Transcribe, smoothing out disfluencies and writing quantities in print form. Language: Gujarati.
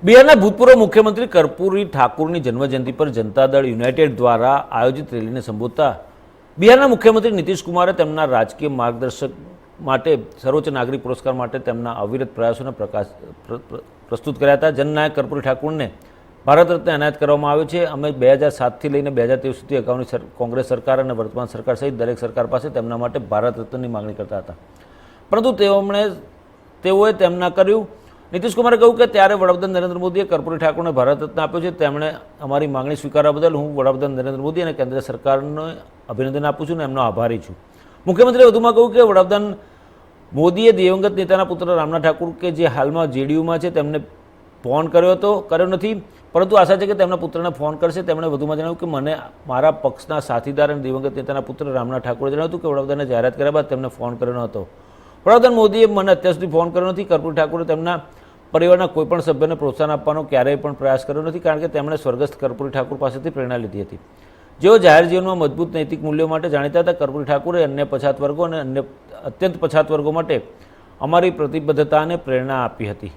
બિહારના ભૂતપૂર્વ મુખ્યમંત્રી કર્પૂરી ઠાકુરની જન્મજયંતિ પર જનતા દળ યુનાઇટેડ દ્વારા આયોજિત રેલીને સંબોધતા બિહારના મુખ્યમંત્રી નીતિશ કુમારે તેમના રાજકીય માર્ગદર્શક માટે સર્વોચ્ચ નાગરિક પુરસ્કાર માટે તેમના અવિરત પ્રયાસોને પ્રસ્તુત કર્યા હતા. જનનાયક કર્પૂરી ઠાકુરને ભારત રત્ન એનાયત કરવામાં આવ્યો છે. અમે 2007થી લઈને 2023 સુધી અગાઉની કોંગ્રેસ સરકાર અને વર્તમાન સરકાર સહિત દરેક સરકાર પાસે તેમના માટે ભારત રત્નની માંગણી કરતા હતા, પરંતુ તેઓએ તેમ ના કર્યું. નીતિશ કુમારે કહ્યું કે ત્યારે વડાપ્રધાન નરેન્દ્ર મોદીએ કર્પૂરી ઠાકુરને ભારત રત્ન આપ્યો છે. તેમણે અમારી માંગણી સ્વીકારવા બદલ હું વડાપ્રધાન નરેન્દ્ર મોદી અને કેન્દ્ર સરકારને અભિનંદન આપું છું અને એમનો આભારી છું. મુખ્યમંત્રીએ વધુમાં કહ્યું કે વડાપ્રધાન મોદીએ દિવંગત નેતાના પુત્ર રામનાથ ઠાકુર કે જે હાલમાં જેડીયુમાં છે તેમને ફોન કર્યો નથી, પરંતુ આશા છે કે તેમના પુત્રને ફોન કરશે. તેમણે વધુમાં જણાવ્યું કે મને મારા પક્ષના સાથીદાર અને દિવંગત નેતાના પુત્ર રામનાથ ઠાકુરે જણાવ્યું હતું કે વડાપ્રધાને જાહેરાત કર્યા બાદ તેમને ફોન કર્યો ન હતો. વડાપ્રધાન મોદીએ મને અત્યાર સુધી ફોન કર્યો નથી. કર્પૂરી ઠાકુરે તેમના પરિવારના કોઈપણ સભ્યને પ્રોત્સાહન આપવાનો ક્યારેય પણ પ્રયાસ કર્યો નથી, કારણ કે તેમણે સ્વર્ગસ્થ કર્પૂરી ઠાકુર પાસેથી પ્રેરણા લીધી હતી, જેઓ જાહેર જીવનમાં મજબૂત નૈતિક મૂલ્યો માટે જાણીતા હતા. કર્પૂરી ઠાકુરે અન્ય પછાત વર્ગો અને અન્ય અત્યંત પછાત વર્ગો માટે અમારી પ્રતિબદ્ધતાને પ્રેરણા આપી હતી.